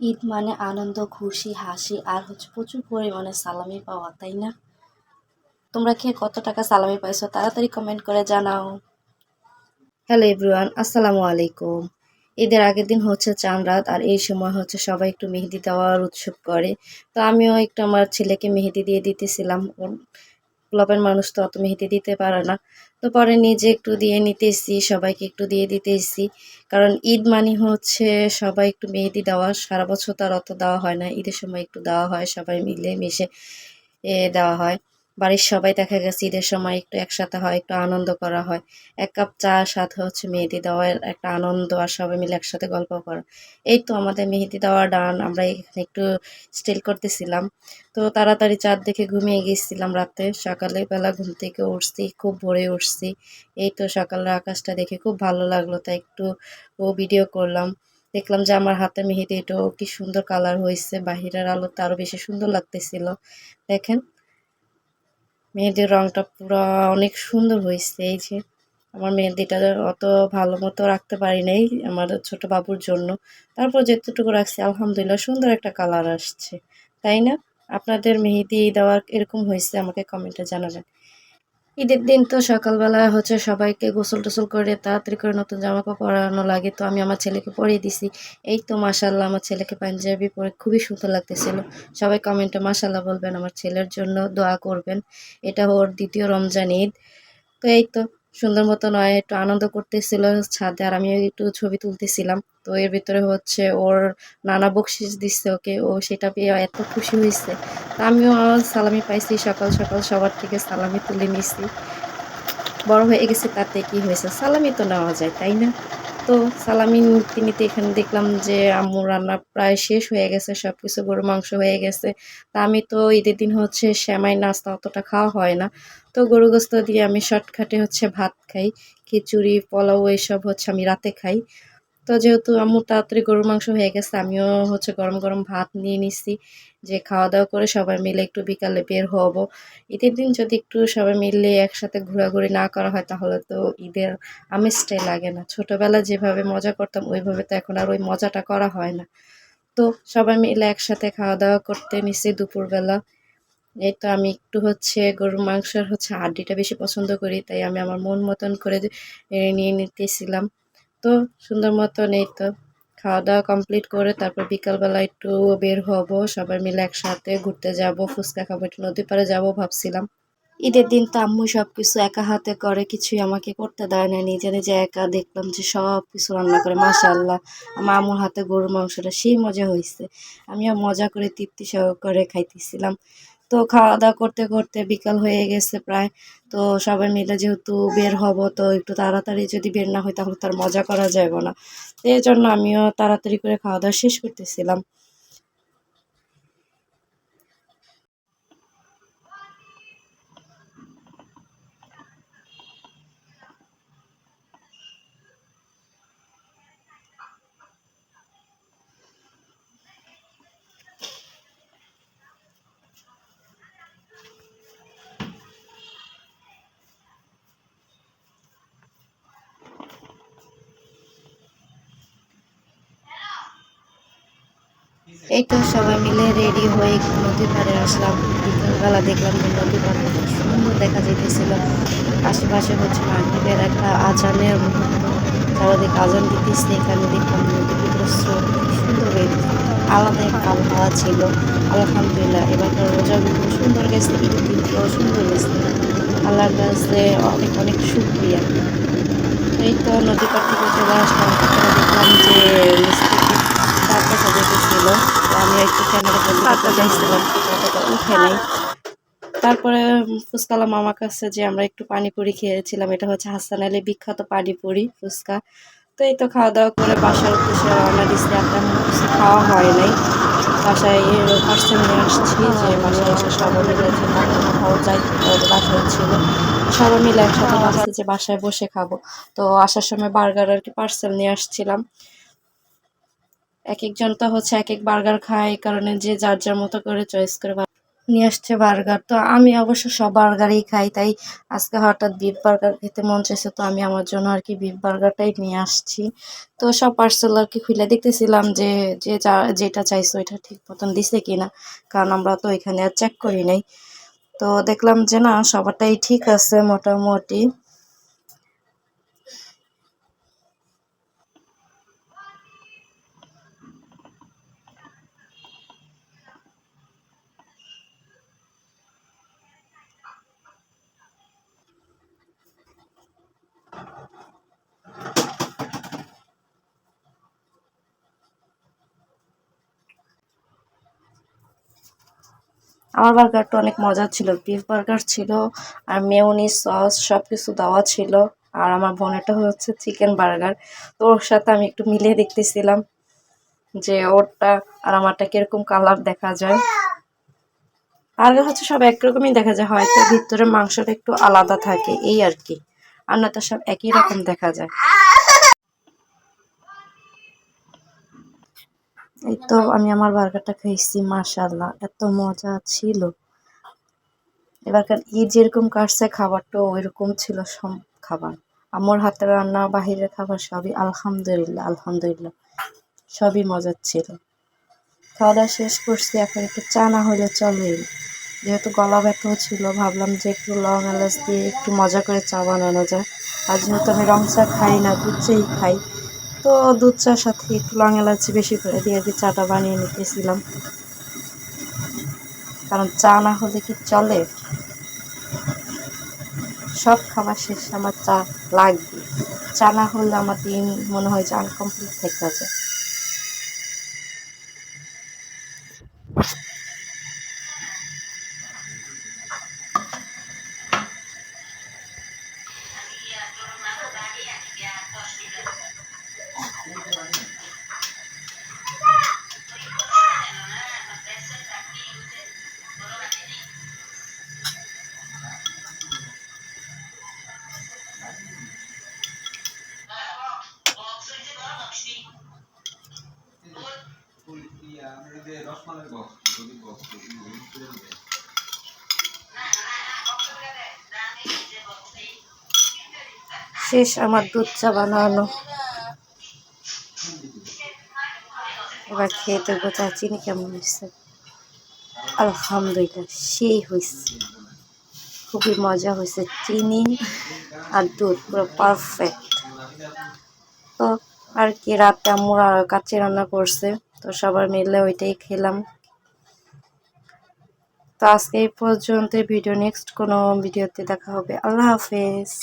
ঈদ মানে আনন্দ, খুশি, হাসি আর হচ্ছে প্রচুর পরিমাণে সালামি পাওয়া, তাই না? তোমরা কে কত টাকা সালামি পাইছো তাড়াতাড়ি কমেন্ট করে জানাও। হ্যালো এভরিওয়ান, আসসালামু আলাইকুম। ঈদের আগের দিন হচ্ছে চাঁদ রাত, আর এই সময় হচ্ছে সবাই একটু মেহেদি দেওয়ার উৎসব করে। তো আমিও একটু আমার ছেলেকে মেহেদি দিয়ে দিতেছিলাম। পোলাপের মানুষ তো অত মেহেদি দিতে পারে না। তো পরে নিজে একটু দিয়ে নিতেছি, সবাইকে একটু দিয়ে দিতেছি। কারণ ঈদ মানে হচ্ছে সবাই একটু মেহেদি দেওয়া, সারা বছর তো আর অত দেওয়া হয় না, ঈদের সময় একটু দেওয়া হয়, সবাই মিলে মিশে দেওয়া হয়। বাড়ির সবাই দেখা গেছে ঈদের সময় একটু একসাথে হয়, একটু আনন্দ করা হয়। এক কাপ চা সাথে হচ্ছে মেহেদি দেওয়ার একটা আনন্দ, আর সবাই মিলে একসাথে গল্প করা। এই তো আমাদের মেহেদি দেওয়া ডান, আমরা এখানে একটু স্টিল করতেছিলাম। তো তাড়াতাড়ি চাঁদ দেখে ঘুমিয়ে গেছিলাম রাতে, সকালে বেলা ঘুম থেকে উঠছি, খুব ভোরে উঠছি। এই তো সকালের আকাশটা দেখে খুব ভালো লাগলো, তাই একটু ভিডিও করলাম। দেখলাম যে আমার হাতে মেহেদি এটাও কি সুন্দর কালার হয়েছে, বাহিরের আলোতে আরো বেশি সুন্দর লাগতেছিল। দেখেন মেহেদির রংটা পুরো অনেক সুন্দর হয়েছে। এই যে আমার মেহেদিটা অত ভালো মতো রাখতে পারি নাই আমার ছোট বাবুর জন্য, তারপর যেতটুকু রাখছি আলহামদুলিল্লাহ সুন্দর একটা কালার আসছে, তাই না? আপনাদের মেহেদি দেওয়ার এরকম হয়েছে আমাকে কমেন্টে জানাবেন। ঈদের দিন তো সকালবেলা হচ্ছে সবাইকে গোসল টোসল করে তাড়াতাড়ি করে নতুন জামা কাপড় পরানো লাগে, তো আমি আমার ছেলেকে পরিয়ে দিছি। এই তো মাশাল্লাহ আমার ছেলেকে পাঞ্জাবি পরে খুবই সুন্দর লাগতেছিল। সবাই কমেন্টে মাশাল্লাহ বলবেন, আমার ছেলের জন্য দোয়া করবেন। এটা ওর দ্বিতীয় রমজান ঈদ। তো এই তো সুন্দর মতো নয় একটু আনন্দ করতেছিল ছাদে, আর আমি একটু ছবি তুলতেছিলাম। তো এর ভিতরে হচ্ছে ওর নানা বকশিস দিচ্ছে ওকে, ও সেটা পেয়ে এত খুশি হয়েছে। তো আমিও সালামি পাইছি, সকাল সকাল সবার থেকে সালামি তুলে নিছি। বড় হয়ে গেছি তাতে কি হয়েছে, সালামি তো নেওয়া যায়, তাই না? তো সালামি নিতে নিতে এখানে দেখলাম যে আম্মুর রান্না প্রায় শেষ হয়ে গেছে, সবকিছু গরু মাংস হয়ে গেছে। তা আমি তো ঈদের দিন হচ্ছে সেমাই নাস্তা অতটা খাওয়া হয় না, তো গরু গোস্ত দিয়ে আমি শর্টকাটে হচ্ছে ভাত খাই। খিচুড়ি পোলাও এসব হচ্ছে আমি রাতে খাই। তো যেহেতু আম্মুর তাড়াতাড়ি গরুর মাংস হয়ে গেছে, আমিও হচ্ছে গরম গরম ভাত নিয়ে নিছি, যে খাওয়া দাওয়া করে সবাই মিলে একটু বিকালে বের হব। ঈদের দিন যদি একটু সবাই মিলে একসাথে ঘোরাঘুরি না করা হয় তাহলে তো ঈদের আমেজটাই লাগে না। ছোটবেলায় যেভাবে মজা করতাম ওইভাবে তো এখন আর ওই মজাটা করা হয় না। তো সবাই মিলে একসাথে খাওয়া দাওয়া করতে নিছি দুপুরবেলা। এই তো আমি একটু হচ্ছে গরুর মাংসের হচ্ছে হাড্ডিটা বেশি পছন্দ করি, তাই আমি আমার মন মতন করে নিয়ে নিতেছিলাম। তো সুন্দর মতন এই তো খাওয়া দাওয়া কমপ্লিট করে তারপর বিকালবেলা একটু বের হব, সবাই মিলে একসাথে ঘুরতে যাব, ফুচকা খাবো, একটু নদী পাড়ে যাবো ভাবছিলাম। ঈদের দিন তো আম্মু সবকিছু একা হাতে করে, কিছুই আমাকে করতে দেয় না, নিজে নিজে একা দেখলাম যে সব কিছু রান্না করে। মাশাআল্লাহ আমার আম্মুর হাতে গরুর মাংসটা সেই মজা হয়েছে। আমিও মজা করে তৃপ্তি সহকারে খাইতেছিলাম। তো খাওয়া দাওয়া করতে করতে বিকাল হয়ে গেছে প্রায়। তো সবাই মিলে যেহেতু বের হব, তো একটু তাড়াতাড়ি যদি বের না হয় তাহলে তার মজা করা যাবে না। তো এই জন্য আমিও তাড়াতাড়ি করে খাওয়া দাওয়া শেষ করতেছিলাম। এই তো সবাই মিলে রেডি হয়ে একটু নদীর পাড়ে আসলাম। বিকেলবেলা দেখলাম যে নদীর পাড়টা খুব সুন্দর দেখা যেতেছিল। আশেপাশে হচ্ছে মাগরিবের একটা আজানের মুহূর্ত, চারদিকে আজান দিতেছে। এখানে দেখলাম নদীর ভিতরে স্রোত কি সুন্দর হয়েছে, আলাদা একটা আবহাওয়া ছিল। আলহামদুলিল্লাহ এবারকার রোজাগুলো সুন্দর গেছে, ঈদের দিনটাও সুন্দর গেছে। আল্লাহর কাছে অনেক অনেক শুকরিয়া। এই তো নদী পাড় থেকে চলে আসলাম, তারপরে দেখলাম যে নিচ থেকে চাঁদ দেখা যেতেছিল। তো আমি একটু ক্যামেরা বন্দি করতে চাইছিলাম, ফটোটা উঠে নাই। তারপরে ফুচকালা মামার কাছে যে আমরা একটু পানিপুরি খেয়েছিলাম, এটা হচ্ছে হাসান আলী বিখ্যাত পানিপুরি ফুচকা। তো এই তো খাওয়া দাওয়া করে বাসার উদ্দেশ্যে রওনা দিচ্ছি, আর তেমন কিছু খাওয়া হয় নাই। বাসায় পার্সেল নিয়ে আসছি, যে বাসায় এসে সবাই মিলে যে কোথাও যাইতে বাসায় ছিল, সবাই মিলে একসাথে ভাবছি যে বাসায় বসে খাবো। তো আসার সময় বার্গার আর কি পার্সেল নিয়ে আসছিলাম। এক একজন তো হচ্ছে এক এক বার্গার খায়, এই কারণে যে যার যার মতো করে চয়েস করে নিয়ে আসছে বার্গার। তো আমি অবশ্য সব বার্গারই খাই, তাই আজকে হঠাৎ বিফ বার্গার খেতে মন চাইছে, তো আমি আমার জন্য আর কি বিফ বার্গারটাই নিয়ে আসছি। তো সব পার্সেল আর কি খুলে দেখতেছিলাম যে যেটা চাইছে ওইটা ঠিক মতন দিছে কিনা, কারণ আমরা তো এখানে আর চেক করি নাই। তো দেখলাম যে না, সবারটাই ঠিক আছে মোটামুটি। আমার বার্গারটা অনেক মজার ছিল, বিফ বার্গার ছিল আর মেয়োনিজ সস সব কিছু দেওয়া ছিল। আর আমার বোনেরটা হচ্ছে চিকেন বার্গার। তো ওর সাথে আমি একটু মিলিয়ে দেখতেছিলাম যে ওরটা আর আমারটা কিরকম কালার দেখা যায়। বার্গার হচ্ছে সব একরকমই দেখা যায়, হয়তো ভিতরে মাংসটা একটু আলাদা থাকে এই আর কি, আর না তো সব একই রকম দেখা যায়। এই তো আমি আমার বার্গারটা খেয়েছি, মাশাআল্লাহ এত মজা ছিল। এবারকার ঈদ যেরকম কাটছে, খাবারটাও ওইরকম ছিল সব খাবার। আমার হাতের রান্না, বাহিরের খাবার সবই আলহামদুলিল্লাহ আলহামদুলিল্লাহ, সবই মজার ছিল। খাওয়া দাওয়া শেষ করছি, এখন একটু চা না হলে চলেই। যেহেতু গলা ব্যথাও ছিল, ভাবলাম যে একটু লং এলাচ দিয়ে একটু মজা করে চা বানানো যায়। আর যেহেতু আমি রং চা খাই না, দুধ চাই খাই, তো দুধ চার সাথে একটু লং এলাচি বেশি করে দিয়ে আর কি চাটা বানিয়ে নিতেছিলাম, কারণ চা না হলে কি চলে। সব খাবার শেষে আমার চা লাগবে, চা না হলে আমার দিন মনে হয় যে আনকমপ্লিট থেকে যায়। শেষ আমার দুধ চা বানানো, এবার খেয়ে দেখবো চা চিনি কেমন হয়েছে। আলহামদুলিল্লাহ সেই হয়েছে, খুবই মজা হয়েছে, চিনি আর দুধ পুরো পারফেক্ট। তো আর কি, রাতে আম্মু কাচ্চি রান্না করছে, তো সবার মিলে ওইটাই খেলাম। তো আজকে এই পর্যন্ত ভিডিও, নেক্সট কোনো ভিডিওতে দেখা হবে। আল্লাহ হাফেজ।